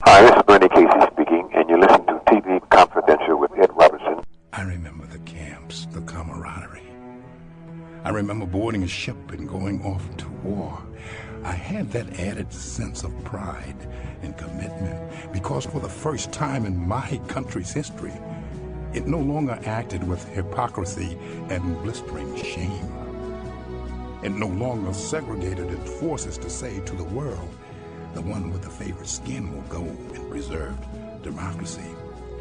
Hi, this is Bernie Casey speaking, and you listen to TV Confidential with Ed Robertson. I remember the camps, the camaraderie. I remember boarding a ship and going off to war. I had that added sense of pride and commitment because for the first time in my country's history, it no longer acted with hypocrisy and blistering shame. It no longer segregated its forces to say to the world, the one with the favorite skin will go in preserved democracy.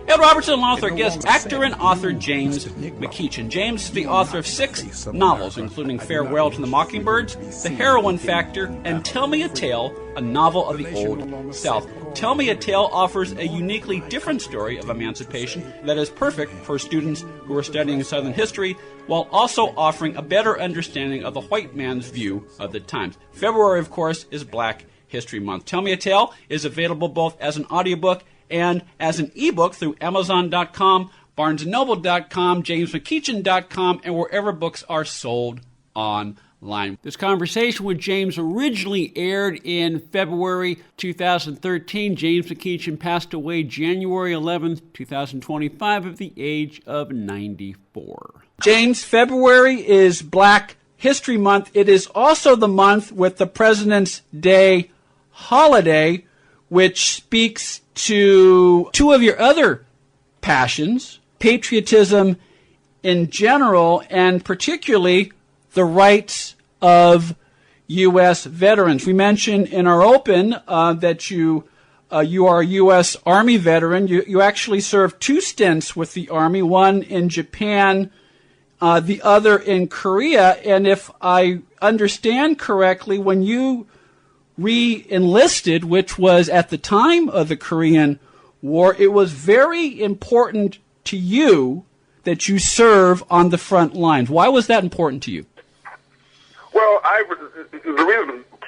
Ed Robertson, along with our guest, actor and author James McEachin. James is the author of 6 novels, including Farewell to the Mockingbirds, The Heroine Factor, and Tell Me a Tale, a novel of the Old South. Tell Me a Tale offers a uniquely different story of emancipation that is perfect for students who are studying Southern history, while also offering a better understanding of the white man's view of the times. February, of course, is Black History Month. Tell Me a Tale is available both as an audiobook and as an ebook through Amazon.com, BarnesandNoble.com, JamesMcEachin.com, and wherever books are sold online. This conversation with James originally aired in February 2013. James McEachin passed away January 11th, 2025, at the age of 94. James, February is Black History Month. It is also the month with the President's Day holiday, which speaks to 2 of your other passions, patriotism in general, and particularly the rights of U.S. veterans. We mentioned in our open that you are a U.S. Army veteran. You actually served 2 stints with the Army, one in Japan, the other in Korea. And if I understand correctly, when you re-enlisted, which was at the time of the Korean War, it was very important to you that you serve on the front lines. Why was that important to you? Well,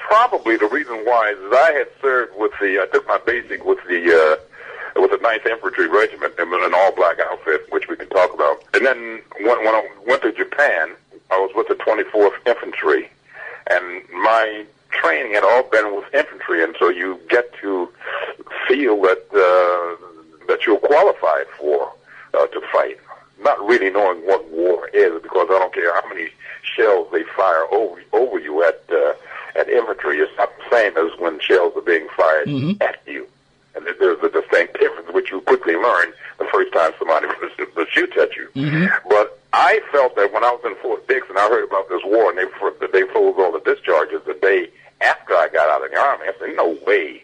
probably the reason why is I had served with I took my basic with the 9th Infantry Regiment in an all-black outfit, which we can talk about. And then when I went to Japan, I was with the 24th Infantry, and my training had all been with infantry, and so you get to feel that you're qualified for to fight, not really knowing what war is, because I don't care how many shells they fire over you at infantry. It's not the same as when shells are being fired at you, and there's a distinct difference, which you quickly learn the first time somebody shoots at you. But I felt that when I was in Fort Dix and I heard about this war, and they froze all the discharges the day after I got out of the Army, I said, no way.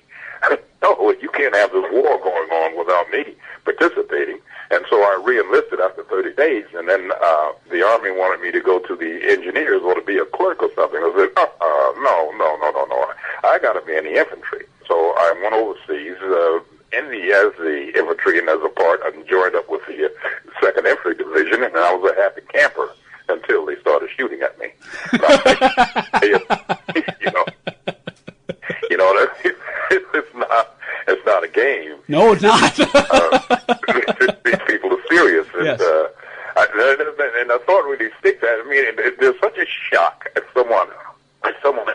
No, you can't have this war going on without me participating. And so I re-enlisted after 30 days, and then the Army wanted me to go to the engineers or to be a clerk or something. I said, no. I got to be in the infantry. So I went overseas as the infantry and as a part. I joined up with the 2nd Infantry Division, and I was a happy camper until they started shooting at me. It's not a game. No, it's not. These people are serious, and yes. And I thought really sticks at. I mean, there's such a shock at someone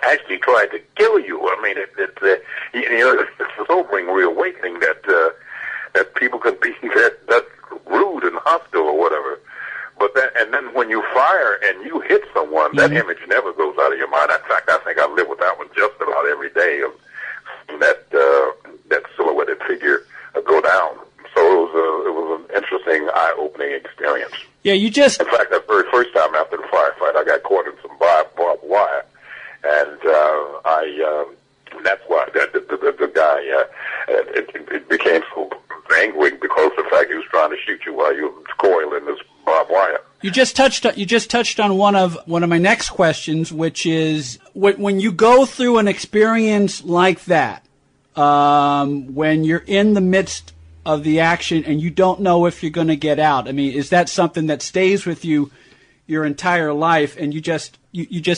actually tried to kill you. I mean, it's a sobering reawakening that people can be that rude and hostile or whatever. But and then when you fire and you hit someone, that image never goes out of your mind. In fact, I think I live with that one just about every day of that silhouetted figure go down. So it was an interesting, eye-opening experience. Yeah, In fact, that very first time after the firefight, I got caught in some barbed wire, and that's why the guy it became so angry because the fact he was trying to shoot you while you were coiling this barbed wire. You just touched on one of my next questions, which is when you go through an experience like that, when you're in the midst of the action and you don't know if you're going to get out. I mean, is that something that stays with you your entire life? And you just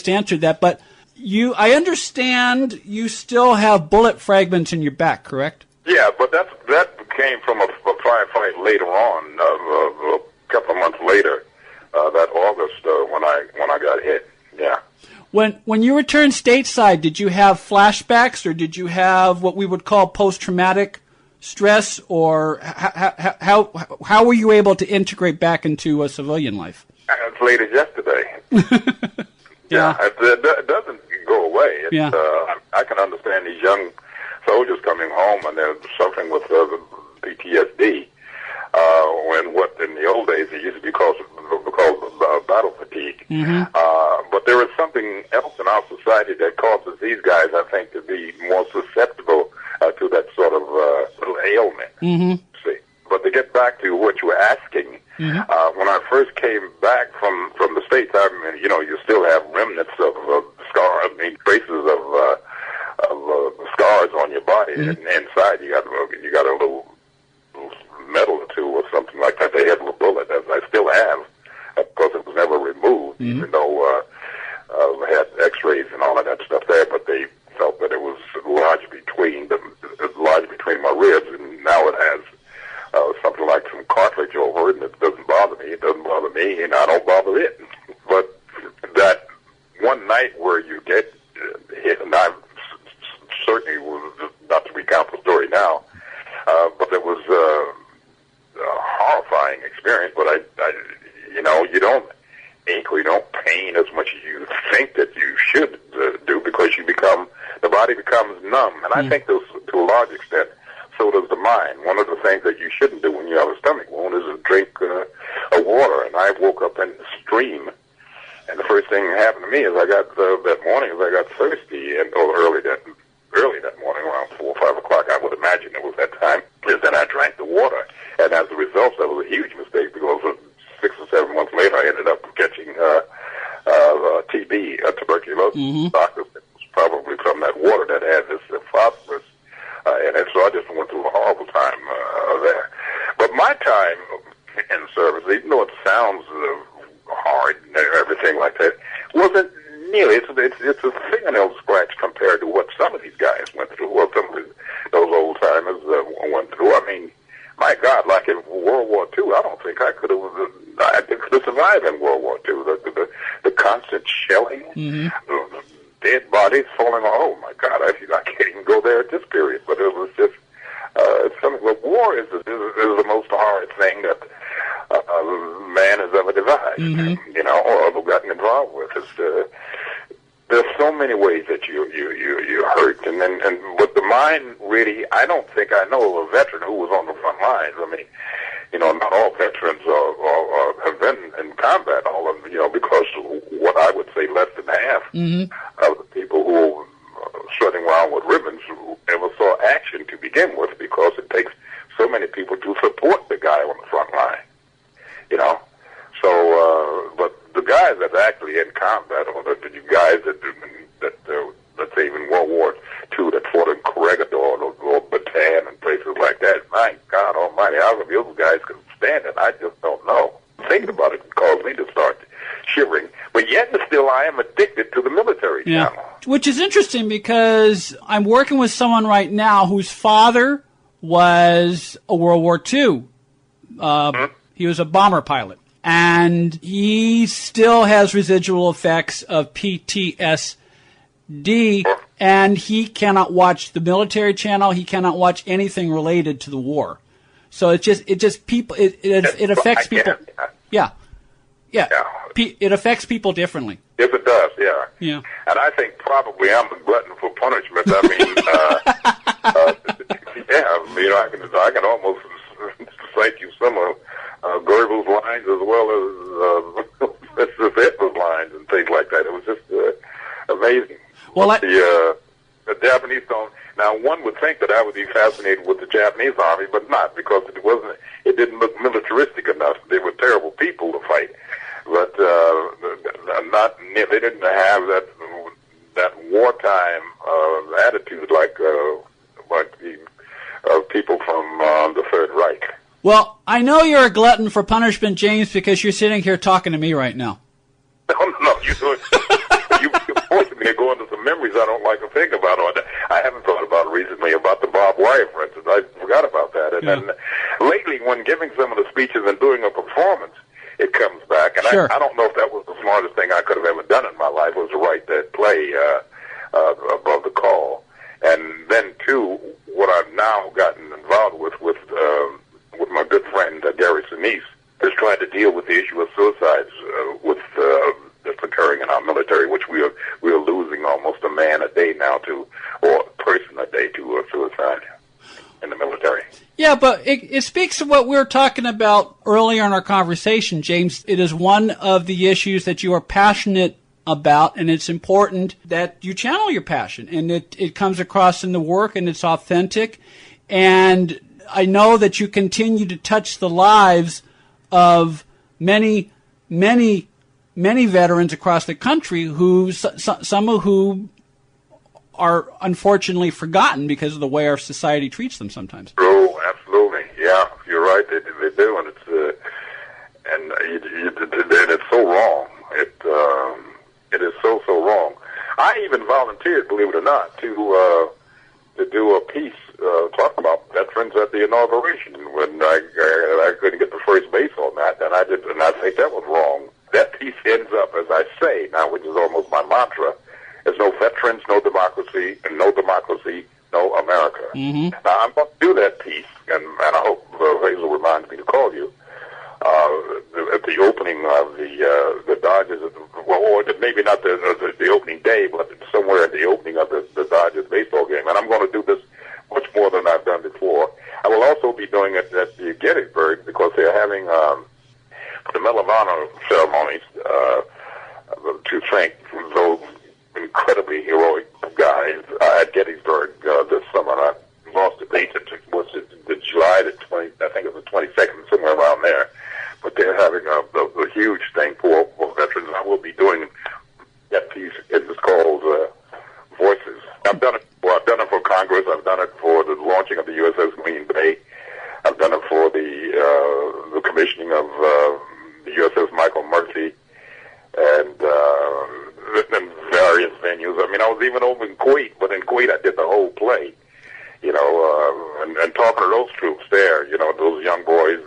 answered that, but I understand you still have bullet fragments in your back, correct? Yeah, but that came from a firefight later on, a couple of months later, that August when I got hit. Yeah. When you returned stateside, did you have flashbacks or did you have what we would call post-traumatic stress, or how were you able to integrate back into a civilian life? As late as yesterday. Yeah. It doesn't go away. I can understand these young soldiers coming home and they're suffering with PTSD. When what in the old days it used to be called battle fatigue. But there is something else in our society that causes these guys, I think, to be more susceptible to that sort of little ailment. See, but to get back to what you were asking, when I first came back from the States, I mean, you still have remnants of scars, traces of scars on your body, and inside you got a little metal or two or something like that. They had a bullet, as I still have. Of course, it was never removed, even though I had X-rays and all of that stuff there. But they felt that it was lodged between my ribs, and now it has something like some cartilage over it, and it doesn't bother me. It doesn't bother me, and I don't bother it. But that one night where you get hit, and I certainly was not to recount the story now, but it was a horrifying experience. But I you don't ache or you don't pain as much as you think that you should do, because the body becomes numb. And I think to a large extent, so does the mind. One of the things that you shouldn't do when you have a stomach wound is to drink water. And I woke up in the stream, and the first thing that happened to me is that morning I got thirsty, and early that morning, around 4 or 5 o'clock, I would imagine it was that time, is then I drank the water. And as a result, that was a huge mistake, because 6 or 7 months later, I ended up catching TB, tuberculosis. Doctor said it was probably from that water that had this phosphorus in it. So I just went through a horrible time there. But my time in service, even though it sounds hard and everything like that, wasn't nearly. It's a fingernail scratch compared to what some of these guys went through, or some of those old timers went through. I mean, my God, like in World War II, I don't think I could have survived in World War II. The constant shelling, the dead bodies falling. Oh my God, I can't even go there at this period. But it was just it's something. But war is the most horrid thing that man has ever devised, or ever gotten involved with. There's so many ways that you hurt, and with the mind, really, I don't think I know of a veteran who was on the front lines. I mean, not all veterans have been in combat, all of them, because what I would say less than half of the people who are strutting around with ribbons ever saw action to begin with, because it takes so many people to support the guy on the front line, So, but the guys that are actually in combat, or the guys that let's say even World War II that fought in Corregidor or Bataan and places like that, my God Almighty, how come those guys could stand it? I just don't know. Thinking about it caused me to start shivering. But yet and still, I am addicted to the military channel. Which is interesting, because I'm working with someone right now whose father was a World War II. He was a bomber pilot. And he still has residual effects of PTSD, and he cannot watch the military channel. He cannot watch anything related to the war. So it affects people. Yeah. It affects people differently. Yes, it does. Yeah. Yeah. And I think probably I'm a glutton for punishment. I mean, I can almost cite you some of Goebbels' lines as well as Hitler's lines and things like that. It was just amazing. Well, the Japanese don't. Now, one would think that I would be fascinated with the Japanese army, but not, because it didn't look militaristic enough. They were terrible people to fight, but they didn't have that wartime attitude like the people from the Third Reich. Well, I know you're a glutton for punishment, James, because you're sitting here talking to me right now. No, you're forcing me to go into some memories I don't like to think about. I haven't thought about recently about the barbed wire, for instance. I forgot about that. And then lately, when giving some of the speeches and doing a performance, it comes back. And I don't know if that was the smartest thing I could have ever done in my life, was to write that play above the call. And then, too, what I've now gotten involved tried to deal with the issue of suicides that's occurring in our military, which we are losing almost a man a day now or a person a day to suicide in the military. Yeah, but it speaks to what we were talking about earlier in our conversation, James. It is one of the issues that you are passionate about, and it's important that you channel your passion, and it comes across in the work, and it's authentic. And I know that you continue to touch the lives of many, many, many veterans across the country who, some of who are unfortunately forgotten because of the way our society treats them sometimes. Oh, absolutely. Yeah, you're right. They do, and it's so wrong. It is so wrong. I even volunteered, believe it or not, to do a piece talking about veterans at the inauguration when I couldn't get the first base on that, and I think that was wrong. That piece ends up, as I say now, which is almost my mantra, there's no veterans, no democracy, and no democracy, no America. Mm-hmm. Now, I'm going to do that piece, and I hope Hazel reminds me to call you, at the opening of the Dodgers, or maybe not the opening day, but somewhere at the opening of the Dodgers baseball game. And I'm going to do this much more than I've done before. I will also be doing it at the Gettysburg because they're having the Medal of Honor ceremonies to thank those incredibly heroic guys at Gettysburg this summer. I lost the date. Was it the July the 20? I think it was the 22nd, somewhere around there. But they're having a huge thing for veterans. I will be doing that piece. It's called Voices. I've done it. Well, I've done it for Congress. I've done it for the launching of the USS Green Bay. I've done it for the commissioning of the USS Michael Murphy, and various venues. I mean, I was even over in Kuwait, but in Kuwait I did the whole play. You know, and talking to those troops there, you know, those young boys,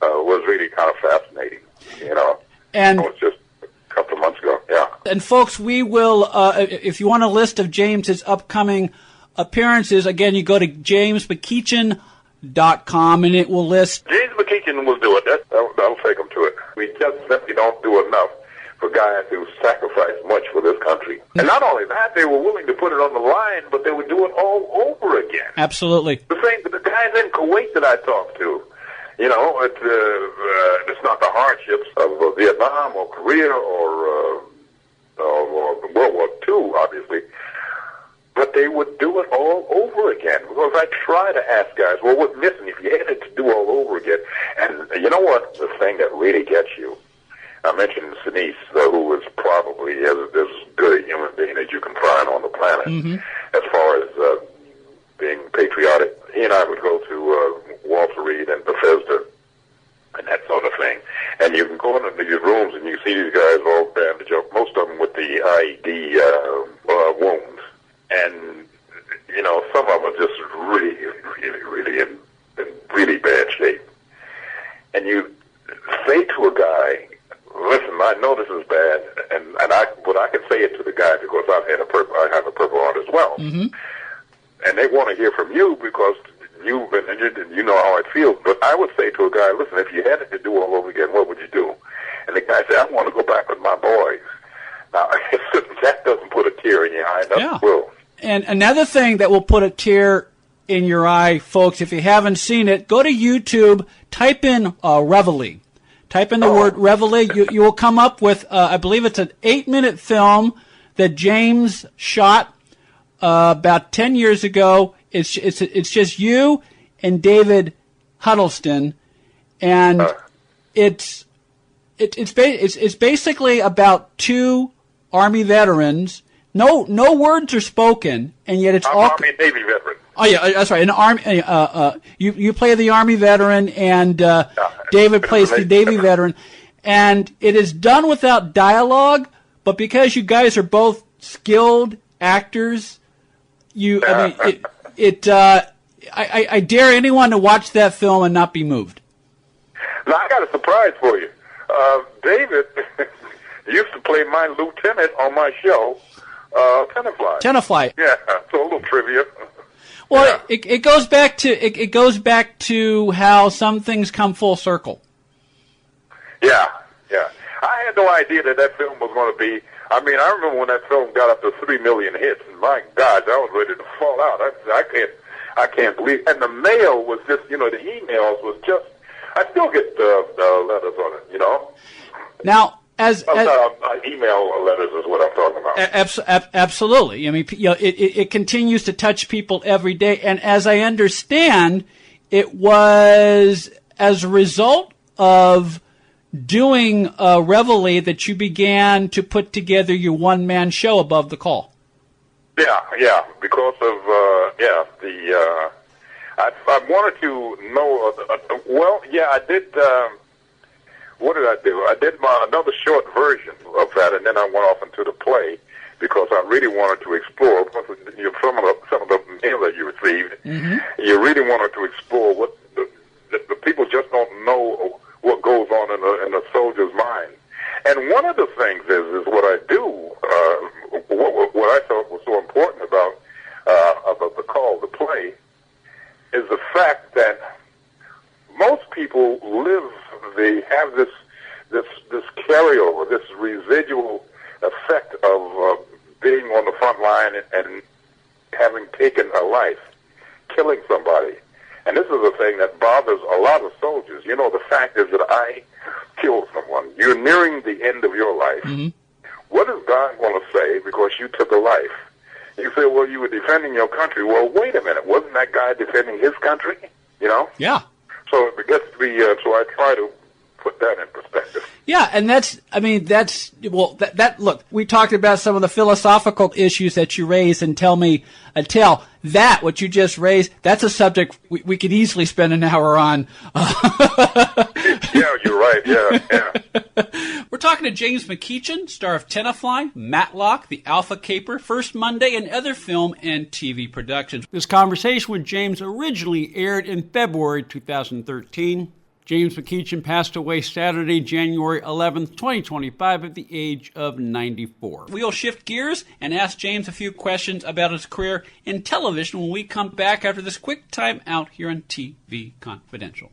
was really kind of fascinating. You know, and it was just a couple of months ago. Yeah. And folks, we will, if you want a list of James's upcoming appearances, again, you go to jamesmceachin.com and it will list. James McEachin will do it. That'll take him to it. We just simply don't do enough for guys who sacrifice much for this country. And not only that, they were willing to put it on the line, but they would do it all over again. Absolutely. The same with the guys in Kuwait that I talked to. You know, it's not the hardships of Vietnam or Korea or World War II, obviously, but they would do it all over again. Because I try to ask guys, well, what's missing if you had it to do all over again? And you know what? The thing that really gets you, I mentioned Sinise, who is probably as good a human being as you can find on the planet, as far as being patriotic. He and I would go to Walter Reed and Bethesda and that sort of thing. And you can go into these rooms and you see these guys all bandaged up, most of them with the IED wounds. And, you know, some of them are just really, really, really in really bad shape. And you say to a guy, listen, I know this is bad, but I can say it to the guy because I have a Purple Heart as well. Mm-hmm. And they want to hear from you because you've been injured and you know how it feels. But I would say to a guy, listen, if you had it to do all over again, what would you do? And the guy said, I want to go back with my boys. Now, that doesn't put a tear in your eye. That will. And another thing that will put a tear in your eye, folks, if you haven't seen it, go to YouTube, type in Reveille. Type in the word Reveille. You will come up with, I believe it's an 8-minute film that James shot about 10 years ago. It's just you and David Huddleston, and it's basically about two Army veterans. No words are spoken, and yet it's all Army and Navy veteran. Oh yeah, that's right. An Army. You play the Army veteran, and David plays the Navy veteran, and it is done without dialogue. But because you guys are both skilled actors, I dare anyone to watch that film and not be moved. Now, I got a surprise for you. David used to play my lieutenant on my show, Tenafly. Tenafly. Yeah, so a little trivia. Well, it goes back to how some things come full circle. Yeah, yeah. I had no idea that film was going to be. I mean, I remember when that film got up to 3 million hits, and my God, I was ready to fall out. I can't believe. And the mail was just, the emails was just. I still get letters on it, Now, as email letters is what I'm talking about. Absolutely. I mean, it continues to touch people every day, and as I understand, it was as a result of doing Reveille that you began to put together your one-man show Above the Call. Yeah, because of I wanted to know. I did. What did I do? I did another short version of that, and then I went off into the play because I really wanted to explore some of the mail that you received. Mm-hmm. You really wanted to explore what the people just don't know what goes on in a soldier's mind. And one of the things is what I do. What I thought was so important about the call, the play, is the fact that most people they have this carryover, this residual effect of being on the front line and having taken a life, killing somebody. And this is a thing that bothers a lot of soldiers. The fact is that I killed someone. You're nearing the end of your life. Mm-hmm. What is God going to say because you took a life? You say, well, you were defending your country. Well, wait a minute. Wasn't that guy defending his country? Yeah. So it gets to be, so I try to put that in perspective. Yeah, and look, we talked about some of the philosophical issues that you raised, and tell me, what you just raised, that's a subject we could easily spend an hour on. Yeah, you're right, yeah. We're talking to James McEachin, star of Tenafly, Matlock, The Alpha Caper, First Monday, and other film and TV productions. This conversation with James originally aired in February 2013. James McEachin passed away Saturday, January 11th, 2025, at the age of 94. We'll shift gears and ask James a few questions about his career in television when we come back after this quick time out here on TV Confidential.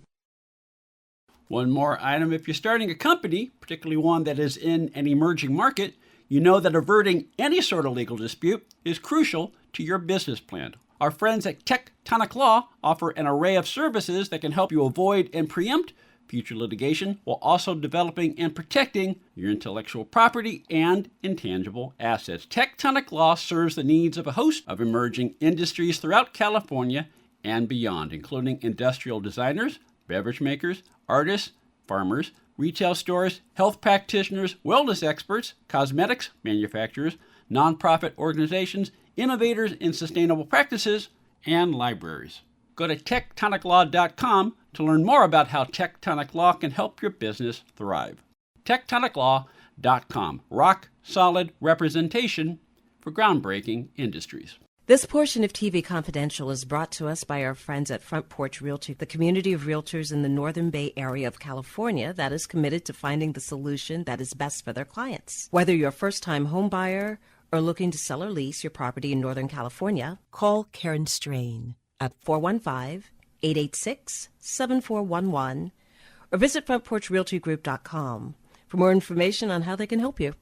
One more item. If you're starting a company, particularly one that is in an emerging market, you know that averting any sort of legal dispute is crucial to your business plan. Our friends at Tectonic Law offer an array of services that can help you avoid and preempt future litigation while also developing and protecting your intellectual property and intangible assets. Tectonic Law serves the needs of a host of emerging industries throughout California and beyond, including industrial designers, beverage makers, artists, farmers, retail stores, health practitioners, wellness experts, cosmetics manufacturers, nonprofit organizations, innovators in sustainable practices, and libraries. Go to tectoniclaw.com to learn more about how Tectonic Law can help your business thrive. tectoniclaw.com. Rock solid representation for groundbreaking industries. This portion of TV Confidential is brought to us by our friends at Front Porch Realty, the community of realtors in the Northern Bay Area of California that is committed to finding the solution that is best for their clients. Whether you're a first-time home buyer or looking to sell or lease your property in Northern California, call Karen Strain at 415-886-7411 or visit frontporchrealtygroup.com for more information on how they can help you.